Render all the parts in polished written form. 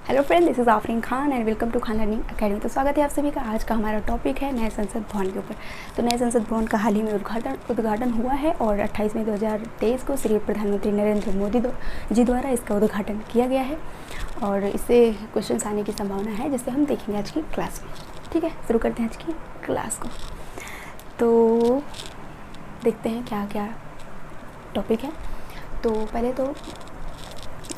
Hello friend, this is Aafreen Khan and welcome to Khan learning academy. तो स्वागत है आप सभी का। आज का हमारा टॉपिक है नए संसद भवन के ऊपर। तो नए संसद भवन का हाल ही में उद्घाटन हुआ है और 28 मई 2023 को श्री प्रधानमंत्री नरेंद्र मोदी जी द्वारा इसका उद्घाटन किया गया है और इससे क्वेश्चन आने की संभावना है, जिससे हम देखेंगे आज की क्लास में। ठीक है, शुरू करते हैं आज की क्लास को। तो देखते हैं क्या क्या टॉपिक है। तो पहले तो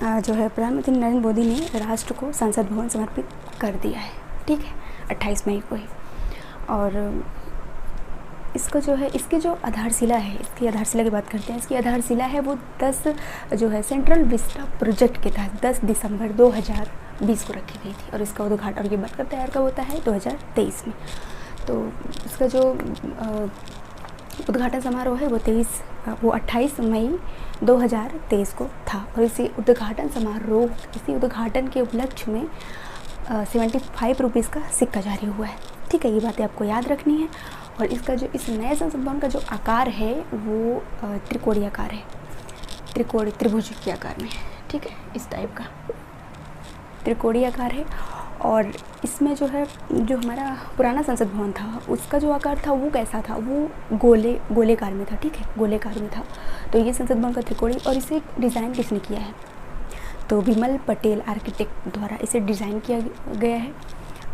जो है प्रधानमंत्री नरेंद्र मोदी ने राष्ट्र को संसद भवन समर्पित कर दिया है। ठीक है, 28 मई को ही। और इसको जो है, इसकी जो आधारशिला है, इसकी आधारशिला की बात करते हैं। इसकी आधारशिला है वो 10 जो है सेंट्रल विस्टा प्रोजेक्ट के तहत 10 दिसंबर 2020 को रखी गई थी और इसका उद्घाटन, और ये बनकर तैयार कब होता है 2023 में। तो इसका जो उद्घाटन समारोह है वो 28 मई 2023 को था और इसी उद्घाटन के उपलक्ष्य में 75 रुपीज़ का सिक्का जारी हुआ है। ठीक है, ये बातें आपको याद रखनी है। और इसका जो इस नए संसद भवन का जो आकार है वो त्रिकोणीय आकार है, त्रिभुज के आकार में है। ठीक है, इस टाइप का त्रिकोणीय आकार है। और इसमें जो है, जो हमारा पुराना संसद भवन था उसका जो आकार था वो कैसा था, वो गोलेकार में था। ठीक है, गोलेकार में था। तो ये संसद भवन का त्रिकोणीय, और इसे डिज़ाइन किसने किया है तो विमल पटेल आर्किटेक्ट द्वारा इसे डिज़ाइन किया गया है।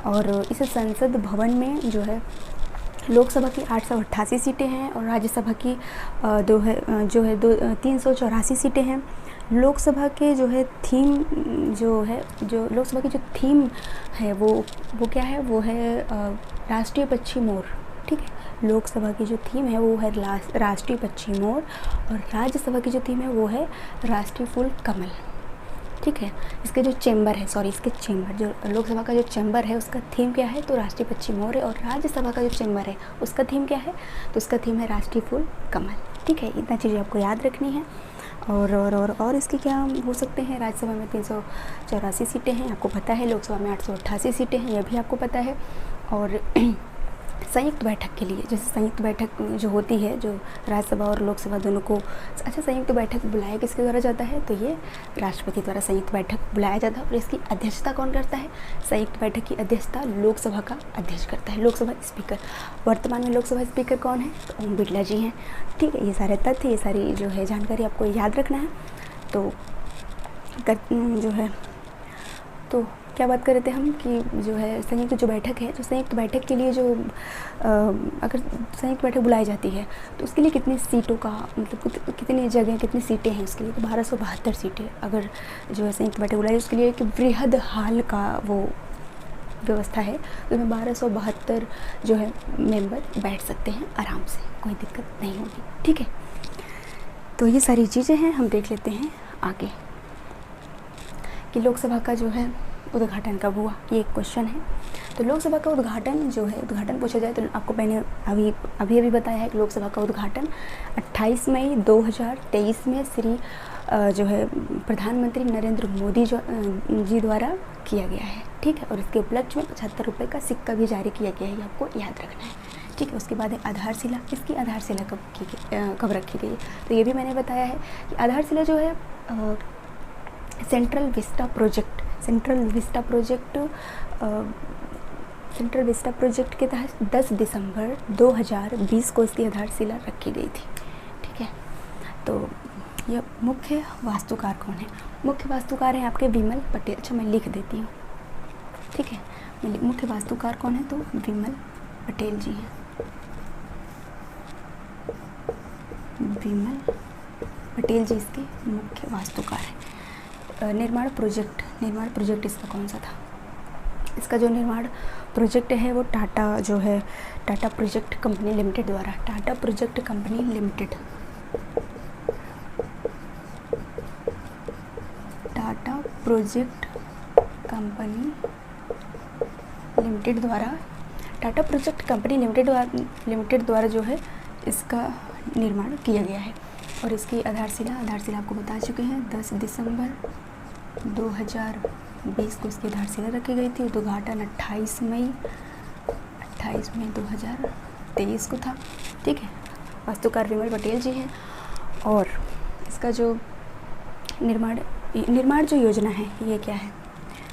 और इस संसद भवन में जो है लोकसभा की 888 सीटें हैं और राज्यसभा की 384 सीटें हैं। लोकसभा के जो है लोकसभा की जो थीम है वो क्या है, वो है राष्ट्रीय पक्षी मोर। ठीक है, लोकसभा की जो थीम है वो है राष्ट्रीय पक्षी मोर और राज्यसभा की जो थीम है वो है राष्ट्रीय फूल कमल। ठीक है, इसके जो चैम्बर है, जो लोकसभा का जो चैम्बर है उसका थीम क्या है तो राष्ट्रीय पक्षी मोर है, और राज्यसभा का जो चैम्बर है उसका थीम क्या है तो उसका थीम है राष्ट्रीय फूल कमल। ठीक है, इतना चीज़ें आपको याद रखनी है। और इसके क्या हो सकते हैं, राज्यसभा में 384 सीटें हैं, आपको पता है। लोकसभा में 888 सीटें हैं, यह भी आपको पता है। और संयुक्त बैठक के लिए, जैसे संयुक्त बैठक जो होती है, जो राज्यसभा और लोकसभा दोनों को, अच्छा, संयुक्त बैठक बुलाया किसके द्वारा जाता है तो ये राष्ट्रपति द्वारा संयुक्त बैठक बुलाया जाता है। और इसकी अध्यक्षता कौन करता है, संयुक्त बैठक की अध्यक्षता लोकसभा का अध्यक्ष करता है, लोकसभा स्पीकर। वर्तमान में लोकसभा स्पीकर कौन है तो ओम बिरला जी हैं। ठीक है, ये सारे तथ्य, ये सारी जो है जानकारी आपको याद रखना है। तो जो है, तो क्या बात कर रहे थे हम कि जो है संयुक्त जो बैठक है, जो संयुक्त बैठक के लिए जो अगर संयुक्त बैठक बुलाई जाती है तो उसके लिए कितनी सीटों का, मतलब कितनी जगह, कितनी सीटें हैं उसके लिए, तो 1272 सीटें अगर जो है संयुक्त बैठक बुलाई, उसके लिए एक बृहद हाल का वो व्यवस्था है। तो उसमें 1272 जो है मेंबर बैठ सकते हैं आराम से, कोई दिक्कत नहीं होगी। ठीक है, तो ये सारी चीज़ें हैं। हम देख लेते हैं आगे कि लोकसभा का जो है उद्घाटन कब हुआ, ये एक क्वेश्चन है। तो लोकसभा का उद्घाटन जो है, उद्घाटन पूछा जाए तो आपको मैंने अभी बताया है कि लोकसभा का उद्घाटन 28 मई 2023 में श्री जो है प्रधानमंत्री नरेंद्र मोदी जी द्वारा किया गया है। ठीक है, और इसके उपलक्ष्य में 75 रुपये का सिक्का भी जारी किया गया है, ये आपको याद रखना है। ठीक है, उसके बाद है आधारशिला। इसकी आधारशिला कब रखी गई है तो ये भी मैंने बताया है कि आधारशिला जो है सेंट्रल विस्टा प्रोजेक्ट के तहत 10 दिसंबर 2020 को इसकी आधारशिला रखी गई थी। ठीक है, तो यह मुख्य वास्तुकार कौन है, मुख्य वास्तुकार है आपके विमल पटेल। अच्छा, मैं लिख देती हूँ। ठीक है, मुख्य वास्तुकार कौन है तो विमल पटेल जी हैं। विमल पटेल जी इसके मुख्य वास्तुकार हैं। निर्माण प्रोजेक्ट इसका कौन सा था, इसका जो निर्माण प्रोजेक्ट है वो टाटा प्रोजेक्ट कंपनी लिमिटेड द्वारा, टाटा प्रोजेक्ट कंपनी लिमिटेड द्वारा जो है इसका निर्माण किया गया है। और इसकी आधारशिला आपको बता चुके हैं, 10 दिसंबर 2020 को इसकी आधारशिला रखी गई थी। उद्घाटन 28 मई 2023 को था। ठीक है, वास्तुकार विमल पटेल जी हैं। और इसका जो निर्माण जो योजना है ये क्या है,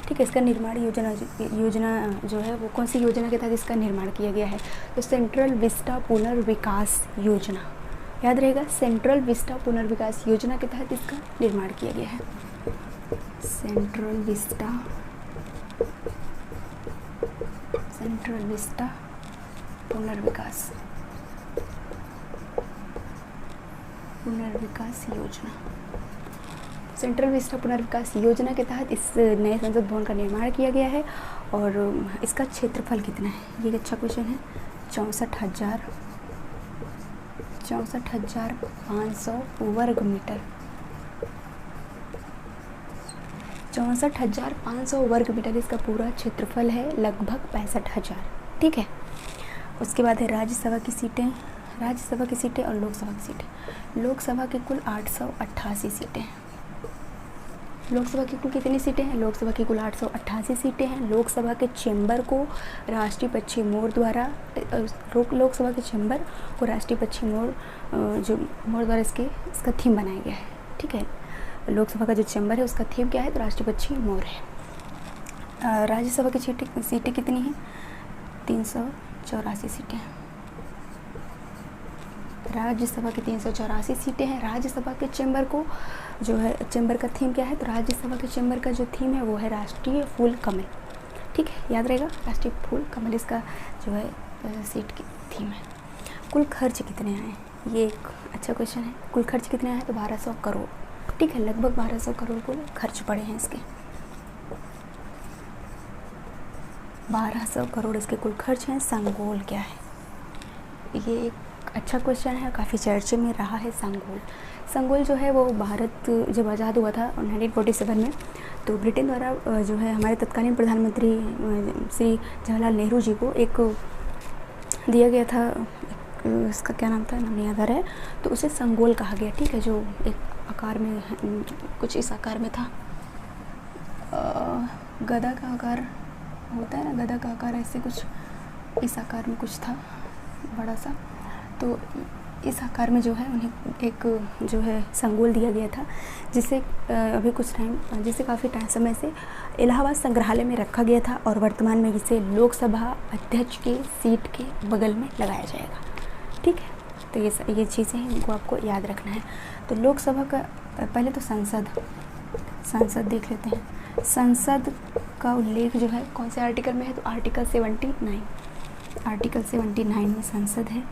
ठीक है। इसका निर्माण योजना जो है वो कौन सी योजना के तहत इसका निर्माण किया गया है? तो सेंट्रल विस्टा पुनर्विकास योजना, याद रहेगा, सेंट्रल विस्टा पुनर्विकास योजना के तहत इसका निर्माण किया गया है। सेंट्रल विस्टा पुनर्विकास योजना, सेंट्रल विस्टा पुनर्विकास योजना के तहत इस नए संसद भवन का निर्माण किया गया है। और इसका क्षेत्रफल कितना है, ये एक अच्छा क्वेश्चन है। 64,500 वर्ग मीटर, 64,500 वर्ग मीटर इसका पूरा क्षेत्रफल है, लगभग 65,000। ठीक है। उसके बाद है राज्यसभा की सीटें और लोकसभा की सीटें। लोकसभा की कुल 888 सीटें हैं। लोकसभा की कुल कितनी सीटें हैं? लोकसभा की कुल 888 सीटें हैं। लोकसभा के चेंबर को राष्ट्रीय पक्षी मोर द्वारा लोकसभा के चेंबर को राष्ट्रीय पक्षी मोर द्वारा इसका थीम बनाया गया है। ठीक है। लोकसभा का जो चेंबर है उसका थीम क्या है? तो राष्ट्रीय पक्षी मोर है। राज्यसभा की सीटें कितनी हैं? 384 सीटें हैं। राज्यसभा की 384 सीटें हैं। राज्यसभा के चेंबर को जो है, चेंबर का थीम क्या है? तो राज्यसभा के चेंबर का जो थीम है वो है राष्ट्रीय फूल कमल। ठीक है, याद रहेगा, राष्ट्रीय फूल कमल इसका जो है सीट की थीम है। कुल खर्च कितने आए? ये एक अच्छा क्वेश्चन है। कुल खर्च कितने आए? तो 1200 करोड़। ठीक है, लगभग 1200 करोड़ कुल खर्च पड़े हैं इसके। 1200 करोड़ इसके कुल खर्च हैं। संगोल क्या है? ये एक अच्छा क्वेश्चन है, काफ़ी चर्चे में रहा है। संगोल जो है वो भारत जब आज़ाद हुआ था 1947 में, तो ब्रिटेन द्वारा जो है हमारे तत्कालीन प्रधानमंत्री श्री जवाहरलाल नेहरू जी को एक दिया गया था, इसका क्या नाम था, नाम नहीं याद आ रहा है, तो उसे संगोल कहा गया। ठीक है, जो एक आकार में कुछ इस आकार में था, गदा का आकार होता है ना, गदा का आकार ऐसे कुछ इस आकार में कुछ था बड़ा सा, तो इस आकार में जो है उन्हें एक जो है संगोल दिया गया था, जिसे अभी कुछ टाइम जिसे काफ़ी समय से इलाहाबाद संग्रहालय में रखा गया था, और वर्तमान में इसे लोकसभा अध्यक्ष की सीट के बगल में लगाया जाएगा। ठीक है, तो ये चीज़ें हैं, इनको आपको याद रखना है। तो लोकसभा का पहले तो संसद देख लेते हैं। संसद का उल्लेख जो है कौन से आर्टिकल में है? तो आर्टिकल 79 में संसद है।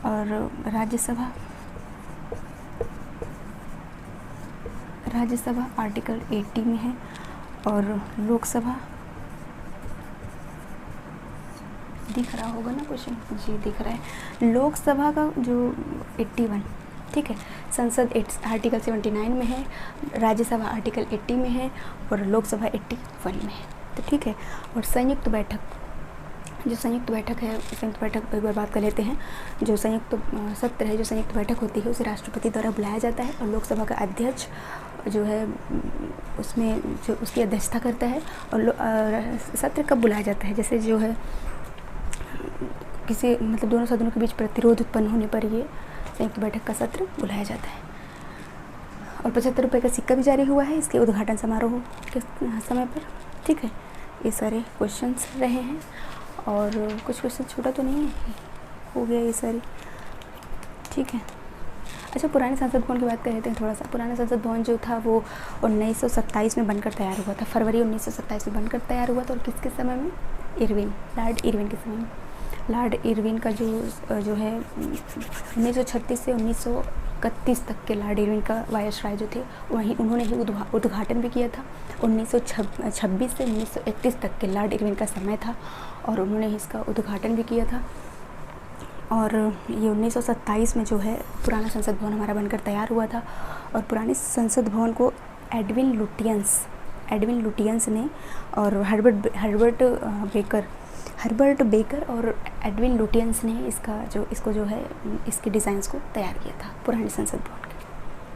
और राज्यसभा आर्टिकल 80 में है। और लोकसभा दिख रहा होगा ना क्वेश्चन? जी दिख रहा है। लोकसभा का जो 81, ठीक है, संसद आर्टिकल 79 में है, राज्यसभा आर्टिकल 80 में है, और लोकसभा 81 में है। तो ठीक है। और संयुक्त बैठक है, संयुक्त बैठक एक बार बात कर लेते हैं। जो संयुक्त सत्र है, जो संयुक्त बैठक होती है, उसे राष्ट्रपति द्वारा बुलाया जाता है, और लोकसभा का अध्यक्ष जो है उसमें जो उसकी अध्यक्षता करता है। और सत्र कब बुलाया जाता है? जैसे जो है किसी मतलब दोनों सदनों के बीच प्रतिरोध उत्पन्न होने पर ये संयुक्त बैठक का सत्र बुलाया जाता है। और 75 रुपये का सिक्का भी जारी हुआ है इसके उद्घाटन समारोह के समय पर। ठीक है, ये सारे क्वेश्चंस रहे हैं, और कुछ क्वेश्चन छोटा तो नहीं है, हो गया ये सारी। ठीक है। अच्छा, पुराने संसद भवन की बात कर लेते हैं थोड़ा सा। पुराना संसद भवन जो था वो 1927 में बनकर तैयार हुआ था, फरवरी 1927 में बनकर तैयार हुआ था। और किसके समय में? लॉर्ड इरविन के समय में। लॉर्ड इरविन का जो है 1936 से 1931 तक के लॉर्ड इरविन का वायसराय जो थे, वहीं उन्होंने ही उद्घाटन भी किया था। 1926 से 1931 तक के लॉर्ड इरविन का समय था, और उन्होंने इसका उद्घाटन भी किया था। और ये 1927 में जो है पुराना संसद भवन हमारा बनकर तैयार हुआ था। और पुराने संसद भवन को एडविन लुटियंस ने और हर्बर्ट बेकर और एडविन लुटियंस ने इसको जो है इसके डिज़ाइंस को तैयार किया था पुराने संसद भवन के।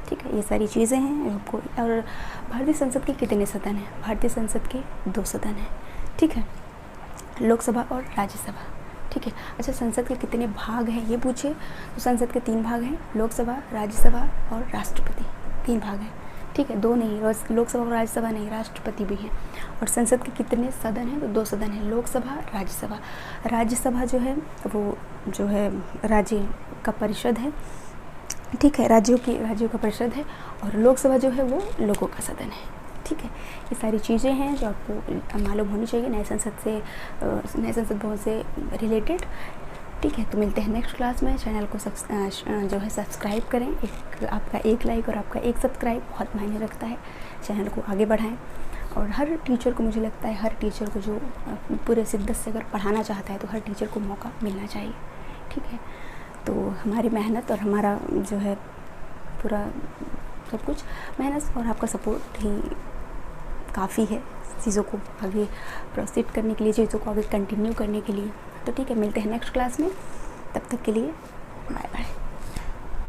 ठीक है, ये सारी चीज़ें हैं आपको। और भारतीय संसद के कितने सदन हैं? भारतीय संसद के 2 सदन हैं। ठीक है, लोकसभा और राज्यसभा। ठीक है। अच्छा, संसद के कितने भाग हैं ये पूछे तो संसद के 3 भाग हैं, लोकसभा, राज्यसभा और राष्ट्रपति, 3 भाग हैं। ठीक है, 2 नहीं, लोकसभा और राज्यसभा नहीं, राष्ट्रपति भी हैं। और संसद के कितने सदन हैं? तो 2 सदन हैं, लोकसभा, राज्यसभा। राज्यसभा जो है वो जो है राज्य का परिषद है, ठीक है, राज्यों का परिषद है। और लोकसभा जो है वो लोगों का सदन है, ठीक है। ये सारी चीज़ें हैं जो आपको मालूम होनी चाहिए नए संसद भवन से रिलेटेड, ठीक है। तो मिलते हैं नेक्स्ट क्लास में। चैनल को जो है सब्सक्राइब करें। आपका एक लाइक और आपका एक सब्सक्राइब बहुत मायने रखता है। चैनल को आगे बढ़ाएं। और हर टीचर को, मुझे लगता है हर टीचर को जो पूरे शिद्दत से अगर पढ़ाना चाहता है तो हर टीचर को मौका मिलना चाहिए, ठीक है। तो हमारी मेहनत और हमारा जो है पूरा सब कुछ मेहनत और आपका सपोर्ट ही काफ़ी है चीज़ों को आगे प्रोसीड करने के लिए, चीज़ों को आगे कंटिन्यू करने के लिए। तो ठीक है, मिलते हैं नेक्स्ट क्लास में। तब तक के लिए बाय बाय।